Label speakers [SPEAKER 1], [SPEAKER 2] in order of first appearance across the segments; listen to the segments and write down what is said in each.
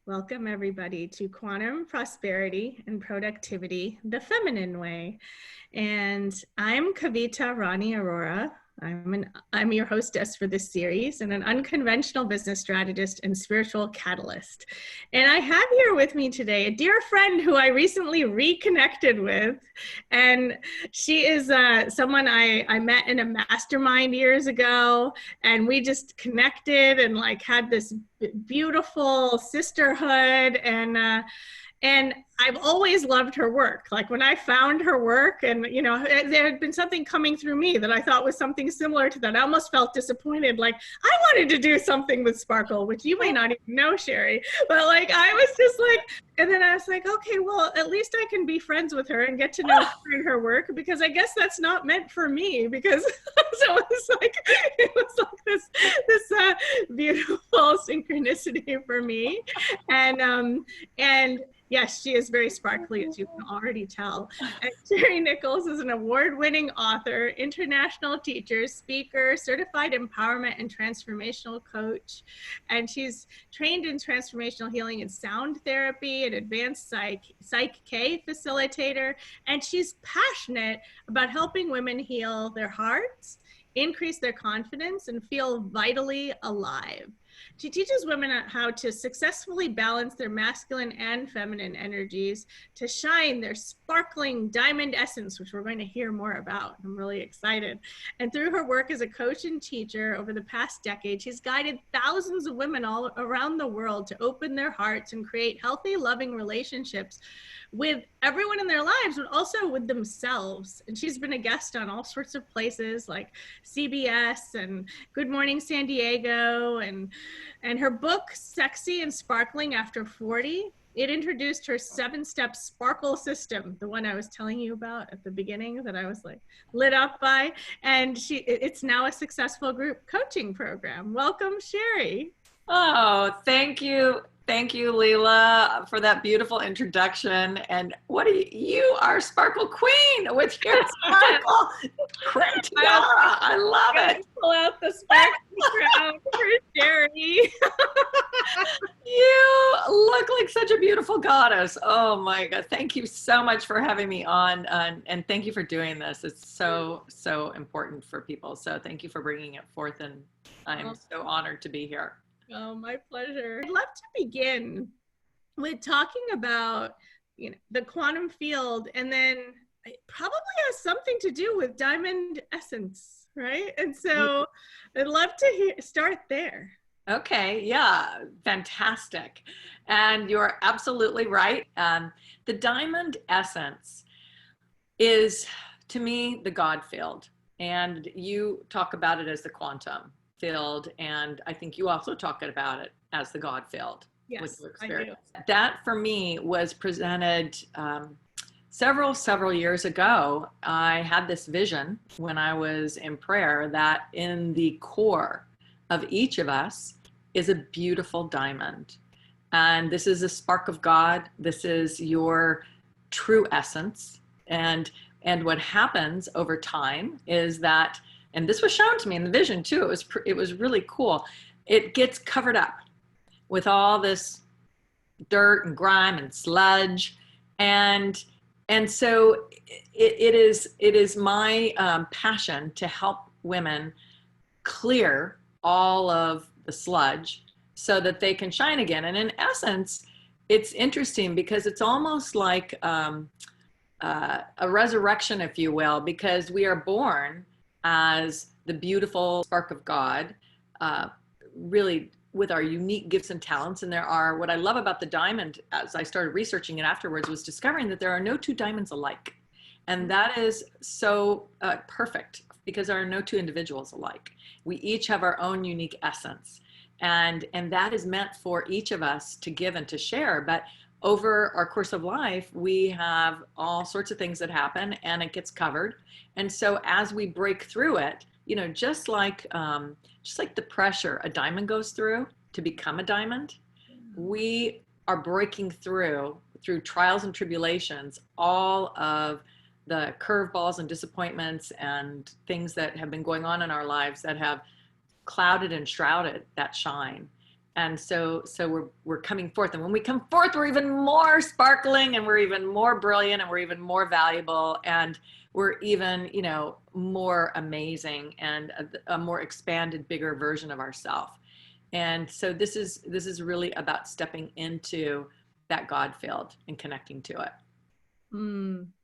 [SPEAKER 1] Welcome, everybody, to Quantum Prosperity and Productivity the Feminine Way. And I'm Kavita Rani Arora. I'm your hostess for this series and an unconventional business strategist and spiritual catalyst. And I have here with me today a dear friend who I recently reconnected with. And she is someone I met in a mastermind years ago. And we just connected and like had this beautiful sisterhood. And I've always loved her work. Like when I found her work and, there had been something coming through me that I thought was something similar to that. I almost felt disappointed. Like I wanted to do something with Sparkle, which you may not even know, Sherry, but like, I was just like, and then I was like, okay, well, at least I can be friends with her and get to know her and her work, because I guess that's not meant for me, because so it was like this beautiful synchronicity for me. And yes, she is very sparkly, as you can already tell. And Sherry Nichols is an award-winning author, international teacher, speaker, certified empowerment and transformational coach. And she's trained in transformational healing and sound therapy, an advanced Psych K facilitator. And she's passionate about helping women heal their hearts, increase their confidence, and feel vitally alive. She teaches women how to successfully balance their masculine and feminine energies to shine their sparkling diamond essence, which we're going to hear more about. I'm really excited. And through her work as a coach and teacher over the past decade, she's guided thousands of women all around the world to open their hearts and create healthy, loving relationships with everyone in their lives, but also with themselves. And she's been a guest on all sorts of places like CBS and Good Morning San Diego, and her book, Sexy and Sparkling After 40, it introduced her 7-step sparkle system, the one I was telling you about at the beginning that I was like lit up by. And it's now a successful group coaching program. Welcome, Sherry.
[SPEAKER 2] Oh, thank you. Thank you, Leela, for that beautiful introduction. And what are you are Sparkle Queen with your sparkle tiara. I love it.
[SPEAKER 1] Pull out the sparkle crown for Sherry.
[SPEAKER 2] You look like such a beautiful goddess. Oh my God. Thank you so much for having me on. And thank you for doing this. It's so, so important for people. So thank you for bringing it forth. And I'm so honored to be here.
[SPEAKER 1] Oh, my pleasure. I'd love to begin with talking about, the quantum field, and then it probably has something to do with diamond essence, right? And so I'd love to start there.
[SPEAKER 2] Okay, yeah, fantastic. And you're absolutely right. The diamond essence is, to me, the God field. And you talk about it as the quantum field. And I think you also talk about it as the God field.
[SPEAKER 1] Yes,
[SPEAKER 2] with your experience.
[SPEAKER 1] I do.
[SPEAKER 2] That for me was presented several years ago. I had this vision when I was in prayer that in the core of each of us is a beautiful diamond. And this is a spark of God. This is your true essence. And what happens over time is that, and this was shown to me in the vision too, it was really cool. It gets covered up with all this dirt and grime and sludge. And so it is my passion to help women clear all of the sludge so that they can shine again. And in essence, it's interesting because it's almost like a resurrection, if you will, because we are born as the beautiful spark of God, really with our unique gifts and talents. And what I love about the diamond, as I started researching it afterwards, was discovering that there are no two diamonds alike. And that is so perfect, because there are no two individuals alike. We each have our own unique essence. And that is meant for each of us to give and to share. But over our course of life, we have all sorts of things that happen, and it gets covered. And so as we break through it, just like the pressure a diamond goes through to become a diamond, we are breaking through trials and tribulations, all of the curveballs and disappointments and things that have been going on in our lives that have clouded and shrouded that shine. And so we're coming forth, and when we come forth, we're even more sparkling, and we're even more brilliant, and we're even more valuable, and we're even, more amazing, and a more expanded, bigger version of ourselves. And so this is really about stepping into that God field and connecting to it.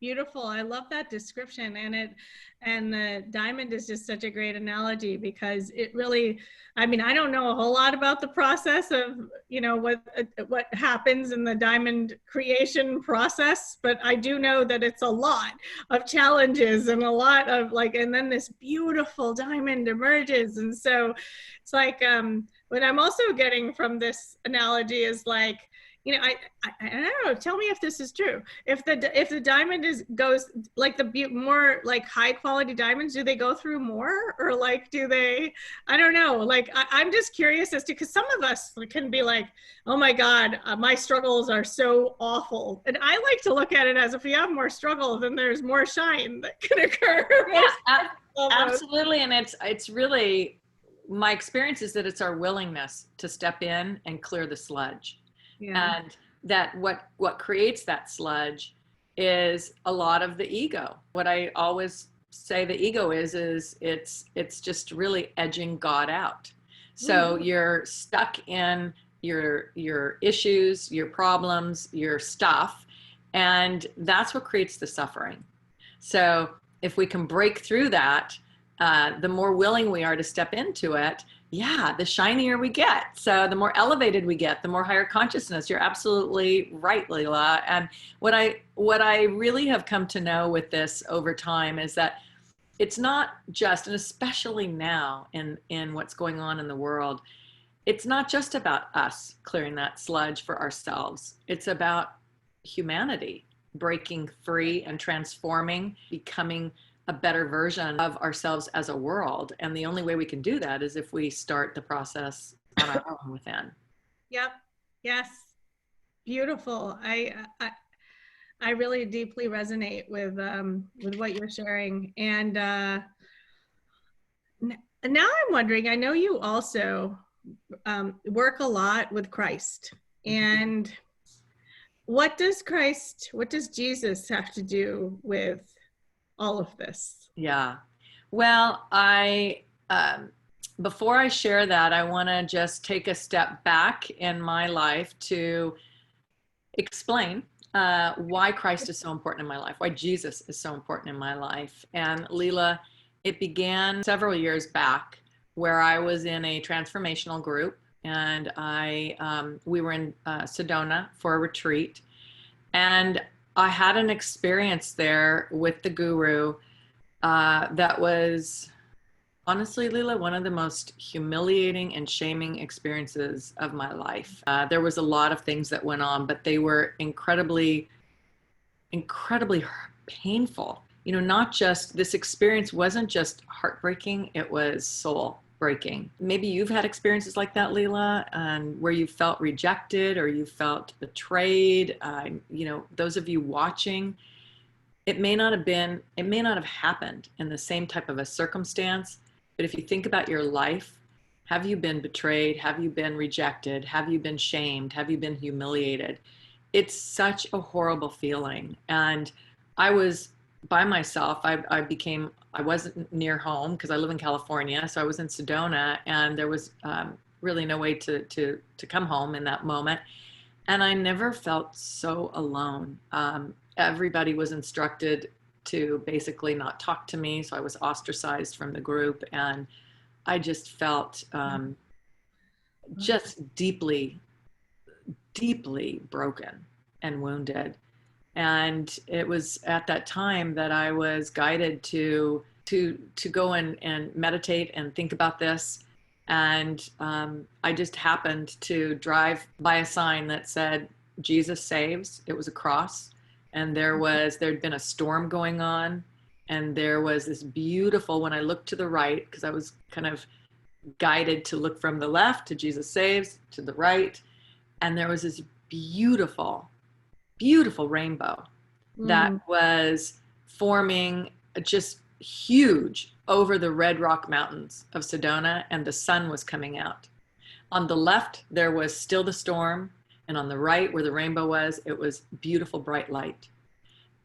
[SPEAKER 1] Beautiful. I love that description. And the diamond is just such a great analogy, because it really, I mean, I don't know a whole lot about the process of, what happens in the diamond creation process, but I do know that it's a lot of challenges and a lot of and then this beautiful diamond emerges. And so it's what I'm also getting from this analogy is I don't know. Tell me if this is true. If the diamond goes the more high quality diamonds, do they go through more, or do they? I don't know. I'm just curious as to, because some of us can be oh my God, my struggles are so awful, and I like to look at it as if you have more struggle, then there's more shine that can occur.
[SPEAKER 2] Yeah, absolutely, and it's really, my experience is that it's our willingness to step in and clear the sludge. Yeah. And that what creates that sludge is a lot of the ego. What I always say the ego is it's just really edging God out. So you're stuck in your issues, your problems, your stuff, and that's what creates the suffering. So if we can break through that, the more willing we are to step into it, the shinier we get. So the more elevated we get, the more higher consciousness. You're absolutely right, Leela. And what I really have come to know with this over time is that it's not just, and especially now in what's going on in the world, it's not just about us clearing that sludge for ourselves. It's about humanity breaking free and transforming, becoming a better version of ourselves as a world. And the only way we can do that is if we start the process on our own within.
[SPEAKER 1] Yep. Yes. Beautiful. I really deeply resonate with what you're sharing. And now I'm wondering, I know you also work a lot with Christ. And what does Jesus have to do with all of this?
[SPEAKER 2] Yeah. Well, before I share that, I want to just take a step back in my life to explain why Christ is so important in my life, why Jesus is so important in my life. And Leela, it began several years back where I was in a transformational group, and we were in Sedona for a retreat, and I had an experience there with the guru that was, honestly, Leela, one of the most humiliating and shaming experiences of my life. There was a lot of things that went on, but they were incredibly, incredibly painful. Not just, this experience wasn't just heartbreaking, it was soul breaking. Maybe you've had experiences like that, Leela, and where you felt rejected or you felt betrayed. Those of you watching, it may not have happened in the same type of a circumstance, but if you think about your life, have you been betrayed? Have you been rejected? Have you been shamed? Have you been humiliated? It's such a horrible feeling. And I was by myself. I wasn't near home because I live in California. So I was in Sedona, and there was really no way to come home in that moment. And I never felt so alone. Everybody was instructed to basically not talk to me. So I was ostracized from the group, and I just felt just deeply, deeply broken and wounded. And it was at that time that I was guided to go and meditate and think about this. And I just happened to drive by a sign that said, Jesus saves. It was a cross. And there'd been a storm going on. And there was this beautiful, when I looked to the right, because I was kind of guided to look from the left to Jesus saves, to the right. And there was this beautiful, beautiful rainbow that was forming just huge over the Red Rock Mountains of Sedona, and the sun was coming out. On the left, there was still the storm. And on the right, where the rainbow was, it was beautiful, bright light.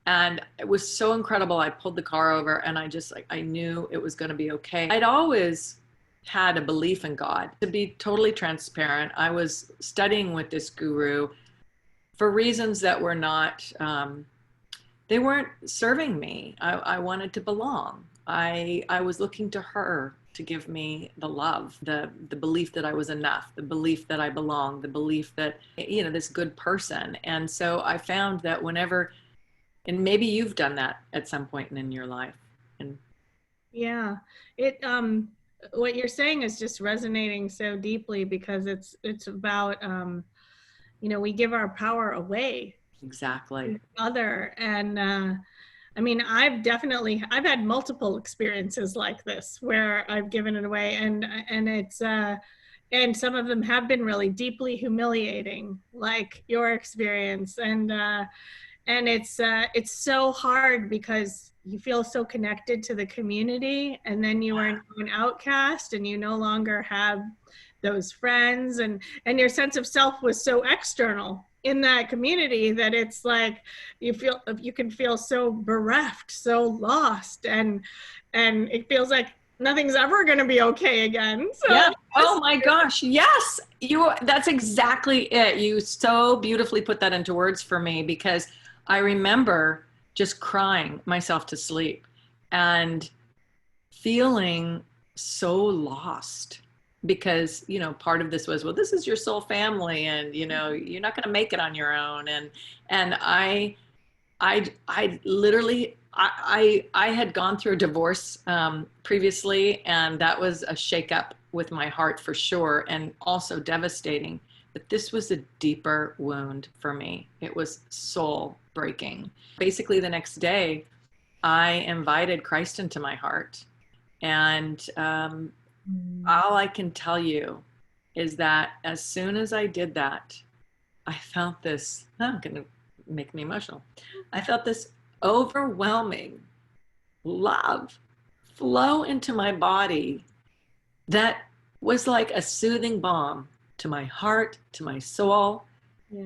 [SPEAKER 2] And it was so incredible. I pulled the car over and I knew it was going to be okay. I'd always had a belief in God. To be totally transparent, I was studying with this guru for reasons that were not, they weren't serving me. I wanted to belong. I was looking to her to give me the love, the belief that I was enough, the belief that I belong, the belief that, this good person. And so I found that whenever, and maybe you've done that at some point in your life. And
[SPEAKER 1] yeah, what you're saying is just resonating so deeply, because it's about, we give our power away.
[SPEAKER 2] Exactly.
[SPEAKER 1] Other. And I mean, I've had multiple experiences like this where I've given it away, and it's and some of them have been really deeply humiliating, like your experience. And it's so hard because you feel so connected to the community, and then you are an outcast and you no longer have those friends, and your sense of self was so external in that community that it's like you can feel so bereft, so lost, and it feels like nothing's ever going to be okay again. So
[SPEAKER 2] yeah. Oh my gosh. Yes. That's exactly it. You so beautifully put that into words for me, because I remember just crying myself to sleep and feeling so lost, because, part of this was, well, this is your soul family, and, you're not going to make it on your own. And I literally, I had gone through a divorce previously, and that was a shakeup with my heart for sure, and also devastating. But this was a deeper wound for me. It was soul breaking. Basically, the next day, I invited Christ into my heart. And all I can tell you is that as soon as I did that, I felt this, I'm going to make me emotional. I felt this overwhelming love flow into my body that was like a soothing balm to my heart, to my soul.
[SPEAKER 1] Yeah.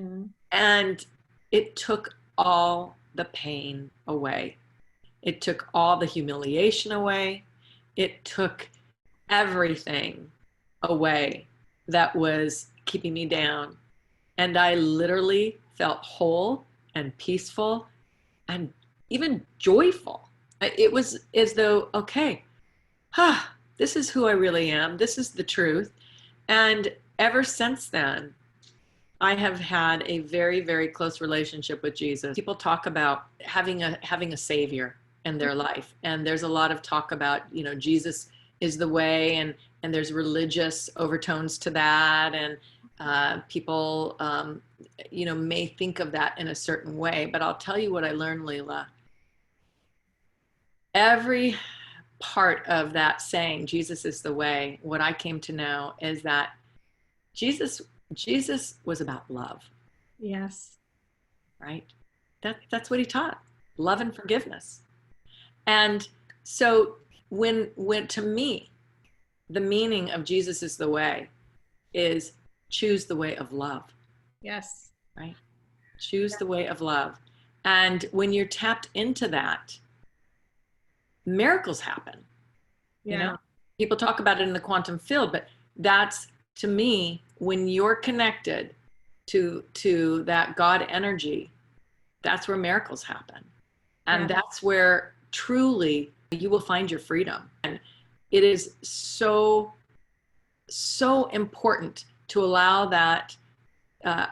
[SPEAKER 2] And it took all the pain away. It took all the humiliation away. It took everything away that was keeping me down. And I literally felt whole and peaceful and even joyful. It was as though, okay, this is who I really am. This is the truth. And ever since then, I have had a very, very close relationship with Jesus. People talk about having a savior in their life. And there's a lot of talk about, Jesus is the way, and there's religious overtones to that. And people, may think of that in a certain way. But I'll tell you what I learned, Leila. Every part of that saying, Jesus is the way, what I came to know is that Jesus was about love.
[SPEAKER 1] Yes.
[SPEAKER 2] Right? That's what he taught. Love and forgiveness. And so when to me, the meaning of Jesus is the way is choose the way of love.
[SPEAKER 1] Yes.
[SPEAKER 2] Right? Choose the way of love. And when you're tapped into that, miracles happen.
[SPEAKER 1] Yeah.
[SPEAKER 2] People talk about it in the quantum field, but that's, to me, when you're connected to that God energy, that's where miracles happen. And that's where truly you will find your freedom. And it is so, so important to allow that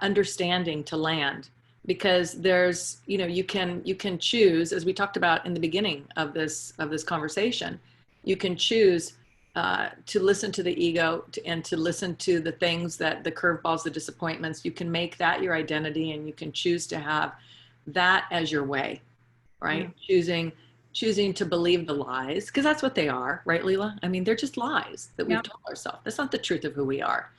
[SPEAKER 2] understanding to land, because there's, you can choose, as we talked about in the beginning of this conversation, you can choose to listen to the ego and to listen to the things that the curveballs, the disappointments. You can make that your identity, and you can choose to have that as your way, right? Yeah. Choosing to believe the lies, because that's what they are, right, Leila? I mean, they're just lies that we've told ourselves. That's not the truth of who we are.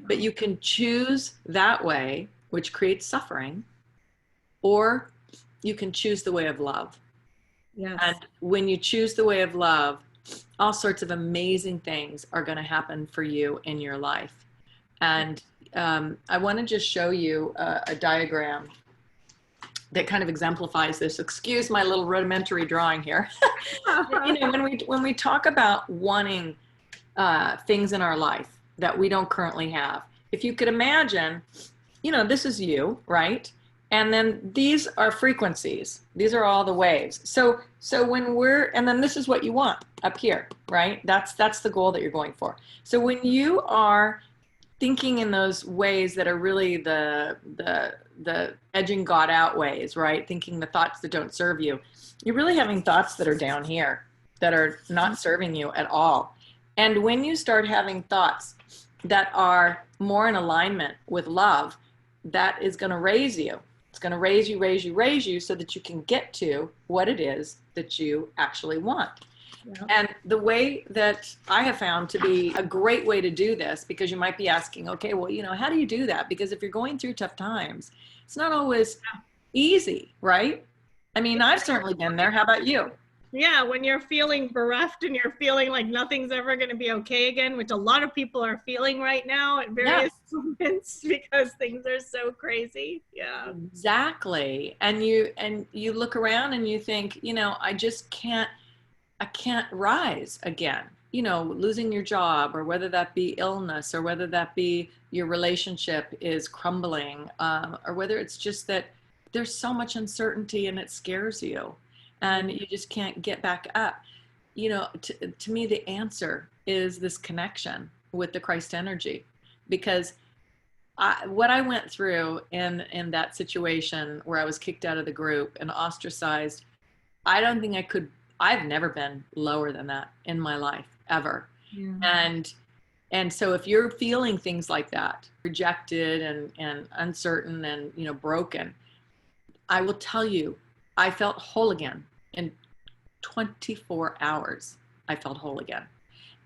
[SPEAKER 2] But you can choose that way, which creates suffering, or you can choose the way of love.
[SPEAKER 1] Yes.
[SPEAKER 2] And when you choose the way of love, all sorts of amazing things are going to happen for you in your life. And I want to just show you a diagram that kind of exemplifies this. Excuse my little rudimentary drawing here. You know, when we talk about wanting things in our life that we don't currently have, if you could imagine, you know, this is you, right? And then these are frequencies. These are all the waves. So when and then this is what you want up here, right? That's the goal that you're going for. So when you are thinking in those ways that are really the edging God out ways, right? Thinking the thoughts that don't serve you, you're really having thoughts that are down here that are not serving you at all. And when you start having thoughts that are more in alignment with love, that is going to raise you. It's going to raise you so that you can get to what it is that you actually want. Yeah. And the way that I have found to be a great way to do this, because you might be asking, okay, well, you know, how do you do that? Because if you're going through tough times, it's not always easy, right? I mean, I've certainly been there. How about you?
[SPEAKER 1] Yeah, when you're feeling bereft and you're feeling like nothing's ever going to be okay again, which a lot of people are feeling right now at various moments because things are so crazy. Yeah.
[SPEAKER 2] Exactly. And you look around and you think, you know, I can't rise again. You know, losing your job, or whether that be illness, or whether that be your relationship is crumbling, or whether it's just that there's so much uncertainty and it scares you and you just can't get back up. You know, to me, the answer is this connection with the Christ energy, because what I went through in that situation where I was kicked out of the group and ostracized, I don't think I've never been lower than that in my life, ever. Yeah. And so if you're feeling things like that, rejected and uncertain and, you know, broken, I will tell you, I felt whole again. In 24 hours, I felt whole again.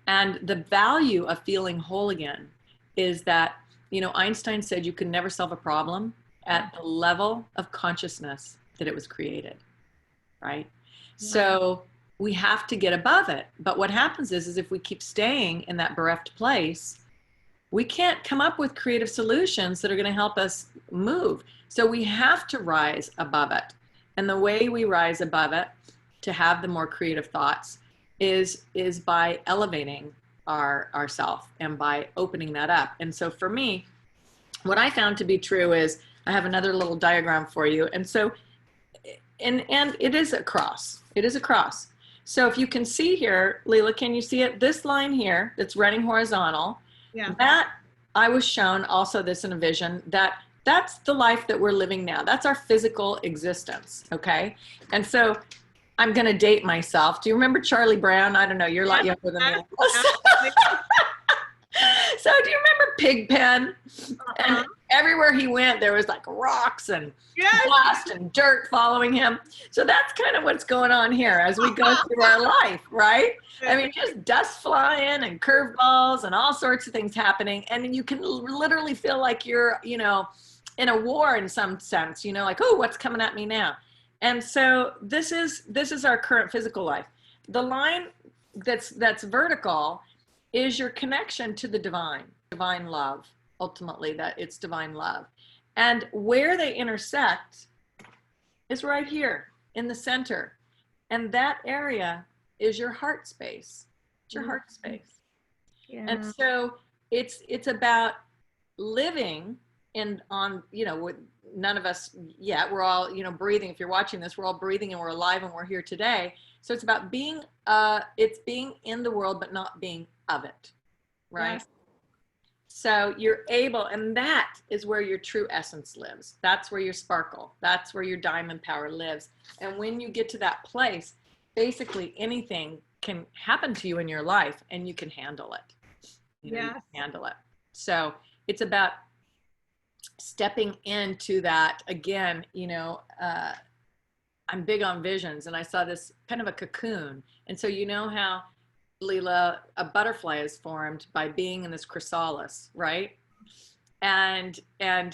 [SPEAKER 2] And the value of feeling whole again is that, you know, Einstein said you can never solve a problem at the level of consciousness that it was created, right? Yeah. So we have to get above it. But what happens is if we keep staying in that bereft place, we can't come up with creative solutions that are going to help us move. So we have to rise above it. And the way we rise above it to have the more creative thoughts is by elevating ourself and by opening that up. And so for me, what I found to be true is, I have another little diagram for you. And so, and it is a cross. It is a cross. So if you can see here, Leela, can you see it? This line here that's running horizontal, yeah. That I was shown also this in a vision, that's the life that we're living now. That's our physical existence, okay? And so I'm going to date myself. Do you remember Charlie Brown? I don't know. You're a lot younger than me. So do you remember Pigpen? And everywhere he went, there was like rocks and dust and dirt following him. So that's kind of what's going on here as we go through our life, right? I mean, just dust flying and curveballs and all sorts of things happening. And you can literally feel like you're, you know, in a war in some sense, you know, like, oh, what's coming at me now? And so this is our current physical life. The line that's vertical is your connection to the divine love, ultimately, that it's divine love. And where they intersect is right here in the center. And that area is your heart space. It's your heart space. Yeah. And so it's about living on, you know, with none of us yet, we're all, you know, breathing. If you're watching this, we're all breathing and we're alive and we're here today. So it's about being, it's being in the world, but not being of it, right? Yes. So you're able, and that is where your true essence lives. That's where your sparkle, that's where your diamond power lives. And when you get to that place, basically anything can happen to you in your life and you can handle it. You know, you can handle it. So it's about stepping into that again. You know, I'm big on visions, and I saw this kind of a cocoon. And so you know how, Leela, a butterfly is formed by being in this chrysalis, right? And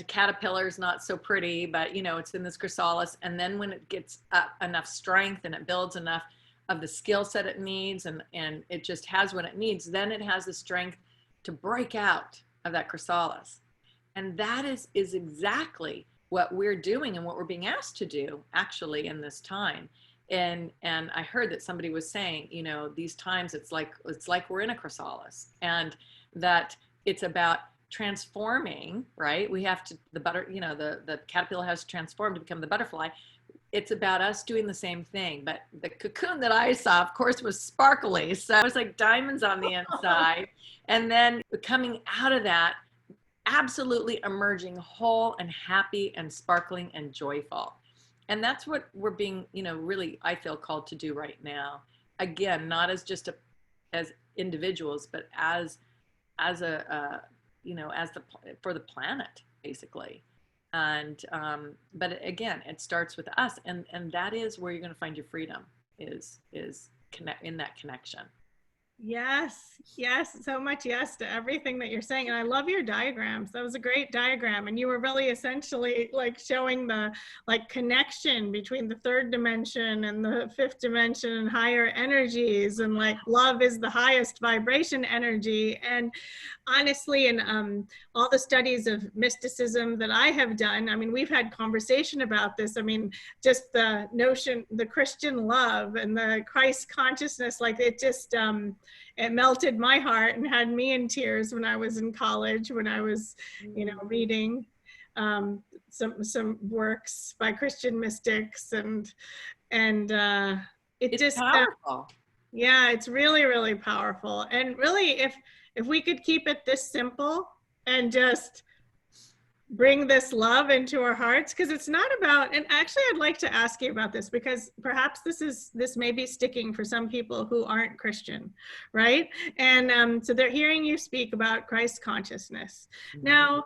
[SPEAKER 2] caterpillar is not so pretty, but you know, it's in this chrysalis. And then when it gets enough strength and it builds enough of the skill set it needs, and it just has what it needs, then it has the strength to break out of that chrysalis. And that is exactly what we're doing and what we're being asked to do actually in this time. And I heard that somebody was saying, you know, these times it's like we're in a chrysalis, and that it's about transforming, right? We have to, the caterpillar has to transform to become the butterfly. It's about us doing the same thing. But the cocoon that I saw, of course, was sparkly. So it was like diamonds on the inside. And then coming out of that, absolutely emerging whole and happy and sparkling and joyful. And that's what we're being, you know, really, I feel called to do right now. Again, not as just as individuals, but as for the planet, basically. And but again, it starts with us, and that is where you're going to find your freedom, is connect in that connection.
[SPEAKER 1] Yes, so much yes to everything that you're saying. And I love your diagrams. That was a great diagram. And you were really essentially like showing the like connection between the third dimension and the fifth dimension and higher energies. And like love is the highest vibration energy. And honestly, in all the studies of mysticism that I have done, I mean, we've had conversation about this. I mean, just the notion, the Christian love and the Christ consciousness, like it just, it melted my heart and had me in tears when I was in college, when I was, you know, reading some works by Christian mystics, and
[SPEAKER 2] it's powerful.
[SPEAKER 1] Yeah, it's really, really powerful. And really, if we could keep it this simple and just bring this love into our hearts, because it's not about, and actually I'd like to ask you about this, because perhaps this may be sticking for some people who aren't Christian, right? And so they're hearing you speak about Christ consciousness. Mm-hmm. Now,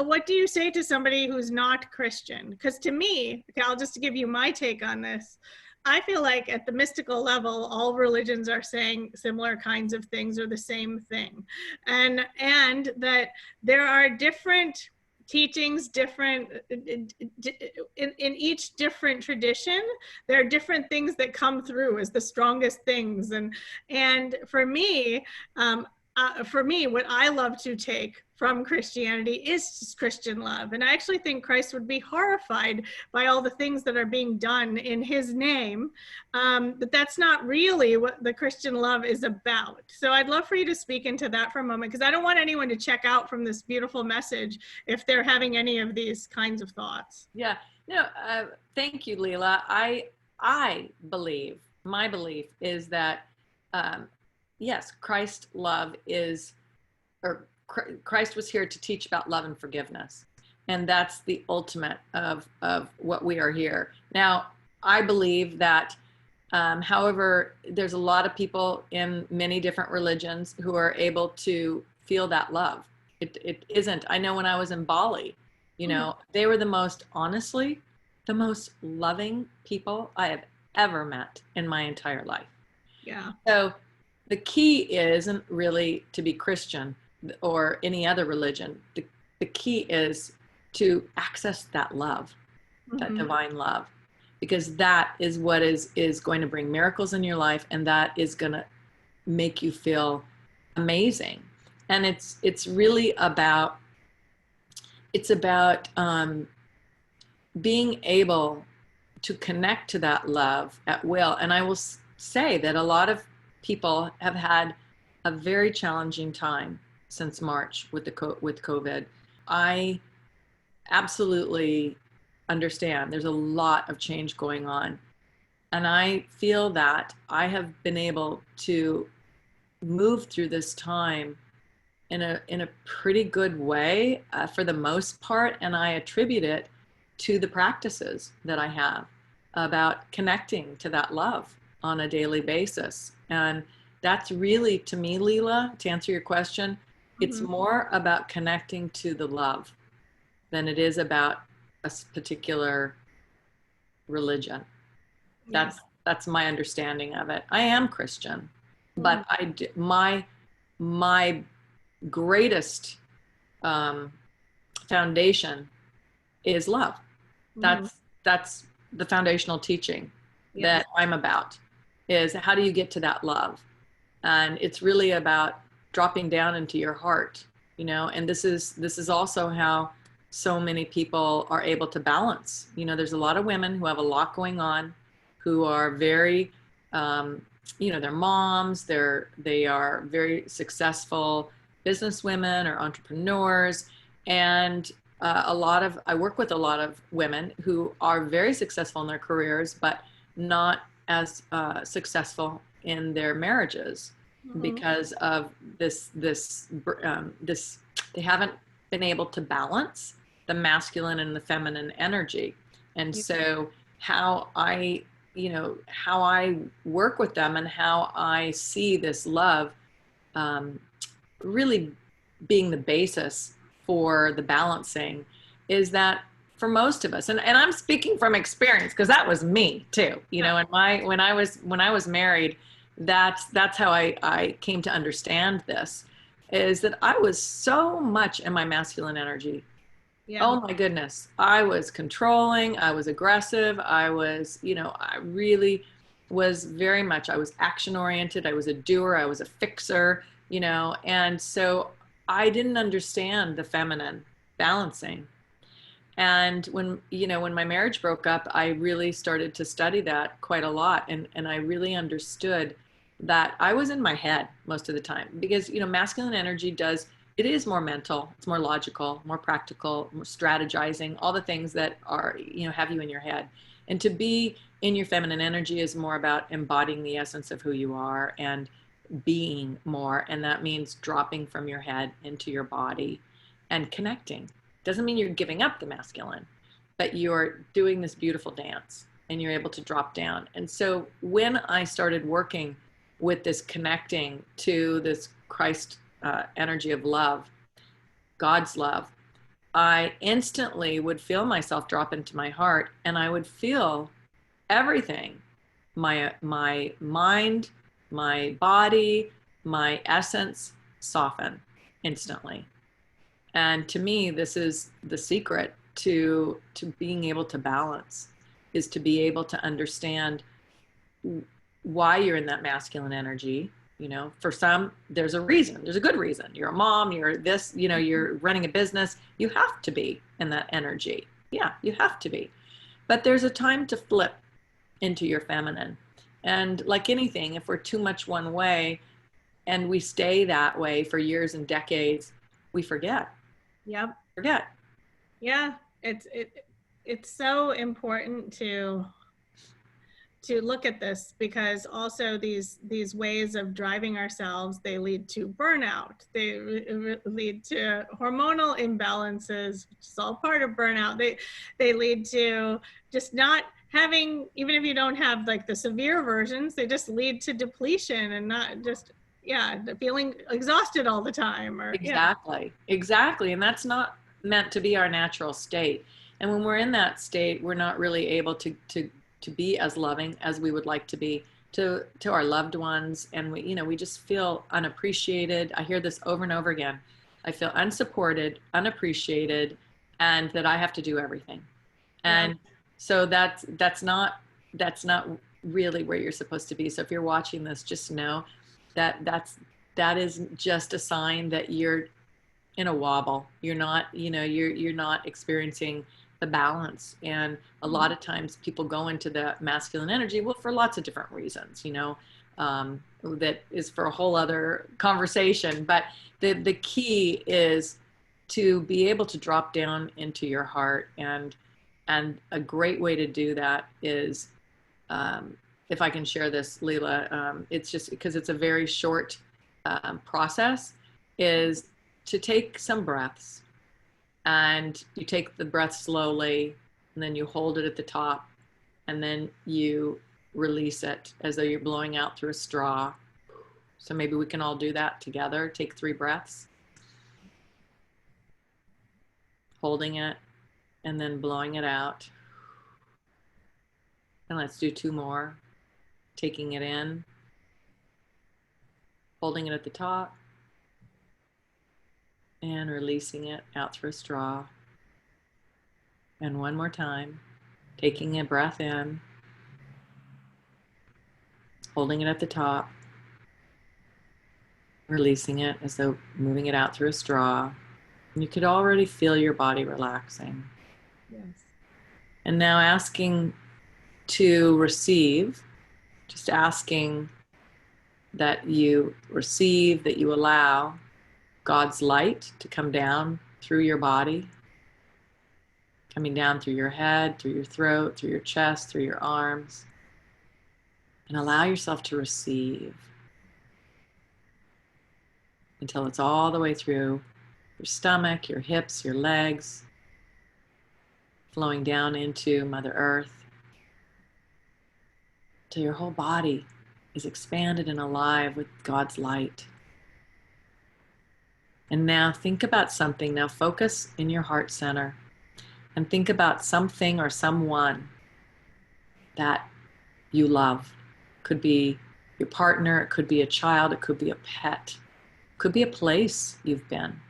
[SPEAKER 1] what do you say to somebody who's not Christian? Because to me, okay, I'll just give you my take on this. I feel like at the mystical level, all religions are saying similar kinds of things or the same thing. And that there are different teachings, different in each different tradition, there are different things that come through as the strongest things. And for me, what I love to take from Christianity is Christian love. And I actually think Christ would be horrified by all the things that are being done in his name. But that's not really what the Christian love is about. So I'd love for you to speak into that for a moment, because I don't want anyone to check out from this beautiful message if they're having any of these kinds of thoughts.
[SPEAKER 2] Yeah, no, thank you, Leela. I believe, my belief is that, yes, Christ love is, or Christ was here to teach about love and forgiveness. And that's the ultimate of what we are here. Now, I believe that, however, there's a lot of people in many different religions who are able to feel that love. It isn't, I know when I was in Bali, you know, they were the most loving people I have ever met in my entire life.
[SPEAKER 1] Yeah.
[SPEAKER 2] So the key isn't really to be Christian or any other religion. The key is to access that love, that divine love, because that is what is going to bring miracles in your life, and that is going to make you feel amazing. And it's really about, being able to connect to that love at will. And I will say that a lot of people have had a very challenging time since March with COVID. I absolutely understand there's a lot of change going on. And I feel that I have been able to move through this time in a pretty good way for the most part. And I attribute it to the practices that I have about connecting to that love on a daily basis. And that's really, to me, Leela, to answer your question, it's more about connecting to the love than it is about a particular religion.
[SPEAKER 1] Yes.
[SPEAKER 2] That's my understanding of it. I am Christian, but my greatest foundation is love. That's the foundational teaching that I'm about, is how do you get to that love? And it's really about dropping down into your heart and this is also how so many people are able to balance. There's a lot of women who have a lot going on, who are very, they're moms, they are very successful businesswomen or entrepreneurs. And I work with a lot of women who are very successful in their careers, but not as successful in their marriages because of this, they haven't been able to balance the masculine and the feminine energy. And so how I work with them and how I see this love really being the basis for the balancing is that for most of us, and I'm speaking from experience because that was me too, and when I was married, that's how I came to understand this, is that I was so much in my masculine energy. Yeah. Oh my goodness. I was controlling, I was aggressive, I was, I really was very much, I was action oriented, I was a doer, I was a fixer, and so I didn't understand the feminine balancing. And when my marriage broke up, I really started to study that quite a lot. And I really understood that I was in my head most of the time because, masculine energy it is more mental, it's more logical, more practical, more strategizing, all the things that are, have you in your head. And to be in your feminine energy is more about embodying the essence of who you are and being more. And that means dropping from your head into your body and connecting. Doesn't mean you're giving up the masculine, but you're doing this beautiful dance and you're able to drop down. And so when I started working with this connecting to this Christ energy of love, God's love, I instantly would feel myself drop into my heart, and I would feel everything, my mind, my body, my essence soften instantly. And to me, this is the secret to being able to balance, is to be able to understand why you're in that masculine energy. For some, there's a reason, there's a good reason. You're a mom, you're this, you're running a business. You have to be in that energy. Yeah, you have to be. But there's a time to flip into your feminine. And like anything, if we're too much one way and we stay that way for years and decades, we forget.
[SPEAKER 1] Yep.
[SPEAKER 2] Forget.
[SPEAKER 1] Yeah. It's so important to look at this, because also these ways of driving ourselves, they lead to burnout. They lead to hormonal imbalances, which is all part of burnout. They lead to just not having, even if you don't have like the severe versions, they just lead to depletion and not just, feeling exhausted all the time.
[SPEAKER 2] Exactly. And that's not meant to be our natural state. And when we're in that state, we're not really able to be as loving as we would like to be to our loved ones. And we just feel unappreciated. I hear this over and over again. I feel unsupported, unappreciated, and that I have to do everything. And so that's not really where you're supposed to be. So if you're watching this, just know that is just a sign that you're in a wobble. You're not, you're not experiencing the balance. And a lot of times people go into the masculine energy, well, for lots of different reasons, that is for a whole other conversation. But the key is to be able to drop down into your heart. And a great way to do that is, if I can share this, Leela, it's just because it's a very short process, is to take some breaths. And you take the breath slowly, and then you hold it at the top, and then you release it as though you're blowing out through a straw. So maybe we can all do that together. Take 3 breaths, holding it, and then blowing it out. And let's do 2 more. Taking it in, holding it at the top, and releasing it out through a straw. And 1 more time, taking a breath in, holding it at the top, releasing it as though moving it out through a straw. And you could already feel your body relaxing.
[SPEAKER 1] Yes.
[SPEAKER 2] And now asking to receive, just asking that you receive, that you allow God's light to come down through your body, coming down through your head, through your throat, through your chest, through your arms. And allow yourself to receive until it's all the way through your stomach, your hips, your legs, flowing down into Mother Earth, till your whole body is expanded and alive with God's light. And now think about something. Now focus in your heart center and think about something or someone that you love. Could be your partner, it could be a child, it could be a pet, it could be a place you've been.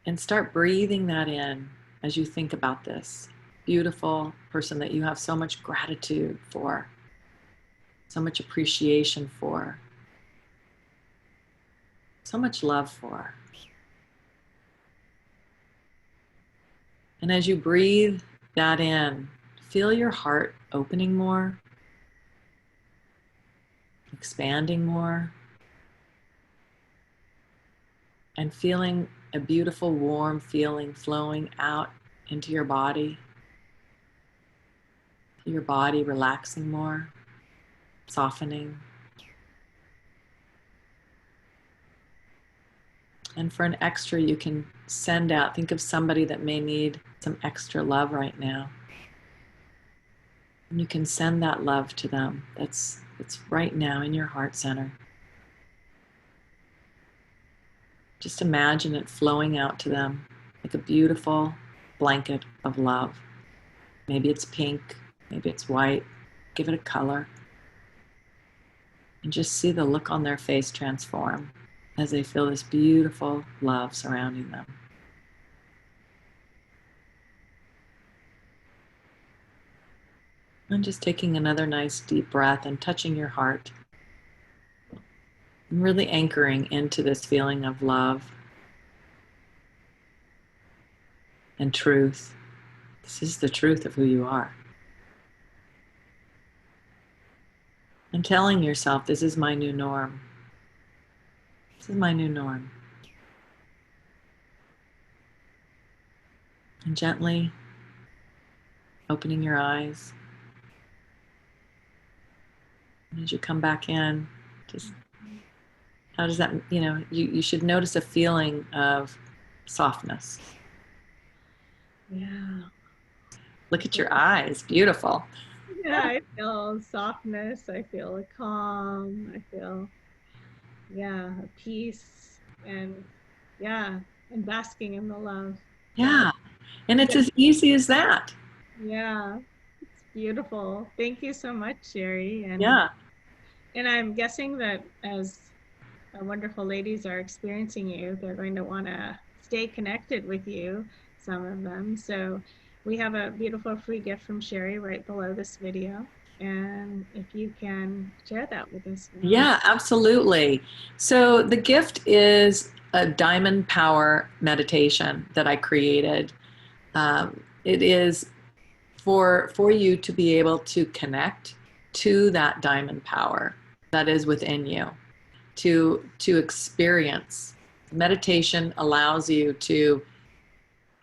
[SPEAKER 2] And start breathing that in as you think about this beautiful person that you have so much gratitude for, so much appreciation for, so much love for. And as you breathe that in, feel your heart opening more, expanding more, and feeling a beautiful warm feeling flowing out into your body relaxing more, softening. And for an extra, you can send out, think of somebody that may need some extra love right now. And you can send that love to them. It's right now in your heart center. Just imagine it flowing out to them like a beautiful blanket of love. Maybe it's pink, maybe it's white. Give it a color. And just see the look on their face transform as they feel this beautiful love surrounding them. And just taking another nice deep breath and touching your heart. And really anchoring into this feeling of love and truth. This is the truth of who you are. And telling yourself, this is my new norm. This is my new norm. And gently opening your eyes. And as you come back in, just how does that, you should notice a feeling of softness.
[SPEAKER 1] Yeah.
[SPEAKER 2] Look at your eyes, beautiful.
[SPEAKER 1] Yeah, I feel softness. I feel a calm. I feel, a peace, and and basking in the love.
[SPEAKER 2] Yeah. And it's as easy as that.
[SPEAKER 1] Yeah, it's beautiful. Thank you so much, Sherry.
[SPEAKER 2] Yeah.
[SPEAKER 1] And I'm guessing that as our wonderful ladies are experiencing you, they're going to want to stay connected with you, some of them. So we have a beautiful free gift from Sherry right below this video. And if you can share that with us now.
[SPEAKER 2] Yeah, absolutely. So the gift is a diamond power meditation that I created. It is for you to be able to connect to that diamond power that is within you, to experience. Meditation allows you to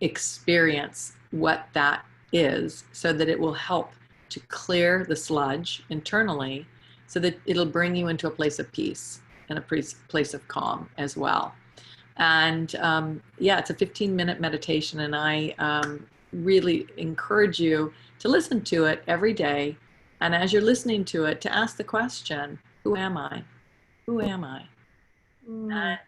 [SPEAKER 2] experience what that is so that it will help to clear the sludge internally so that it'll bring you into a place of peace and a place of calm as well. And it's a 15-minute meditation, and I really encourage you to listen to it every day. And as you're listening to it, to ask the question, who am I? Who am I? And,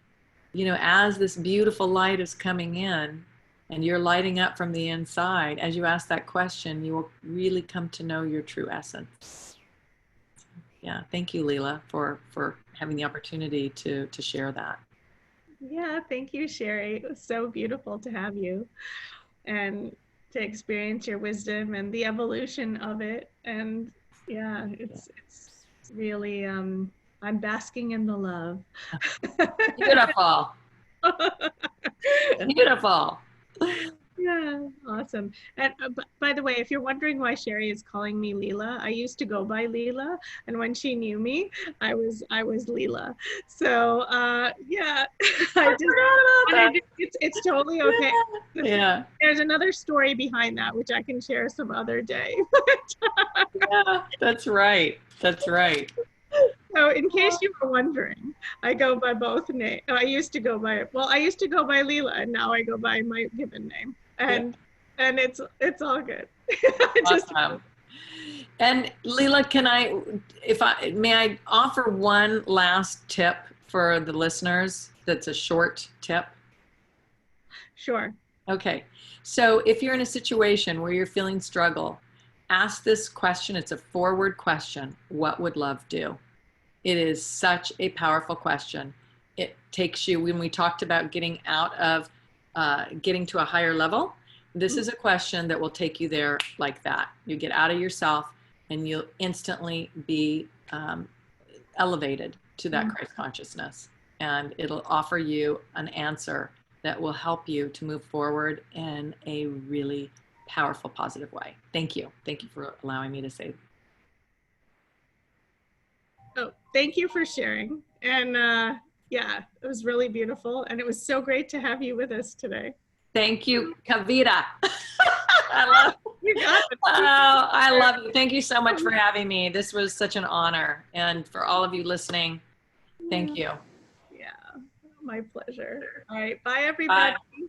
[SPEAKER 2] as this beautiful light is coming in and you're lighting up from the inside, as you ask that question, you will really come to know your true essence. Yeah, thank you, Leela, for having the opportunity to share that.
[SPEAKER 1] Yeah, thank you, Sherry. It was so beautiful to have you and to experience your wisdom and the evolution of it. And it's really I'm basking in the love.
[SPEAKER 2] Beautiful. Beautiful.
[SPEAKER 1] Yeah, awesome. And by the way, if you're wondering why Sherry is calling me Leela, I used to go by Leela, and when she knew me, I was Leela. So yeah,
[SPEAKER 2] I forgot about
[SPEAKER 1] it's totally okay.
[SPEAKER 2] that. Yeah.
[SPEAKER 1] There's another story behind that, which I can share some other day.
[SPEAKER 2] Yeah, that's right. That's right.
[SPEAKER 1] So in case you were wondering, I go by both names. I used to go by, well, I used to go by Leela, and now I go by my given name.
[SPEAKER 2] Yeah.
[SPEAKER 1] And it's all good. Just
[SPEAKER 2] Awesome. And Leela, may I offer one last tip for the listeners that's a short tip?
[SPEAKER 1] sure.
[SPEAKER 2] Okay. So if you're in a situation where you're feeling struggle, ask this question. It's a forward question. What would love do? It is such a powerful question. It takes you, when we talked about getting out of, getting to a higher level, this is a question that will take you there like that. You get out of yourself and you'll instantly be elevated to that Christ consciousness. And it'll offer you an answer that will help you to move forward in a really powerful, positive way. Thank you. Thank you for allowing me to say.
[SPEAKER 1] Oh, thank you for sharing. And yeah, it was really beautiful. And it was so great to have you with us today.
[SPEAKER 2] Thank you, Kavita. I love
[SPEAKER 1] You got it.
[SPEAKER 2] Oh, I love you. Thank you so much for having me. This was such an honor. And for all of you listening, thank you.
[SPEAKER 1] Yeah, my pleasure. All right. Bye, everybody.
[SPEAKER 2] Bye.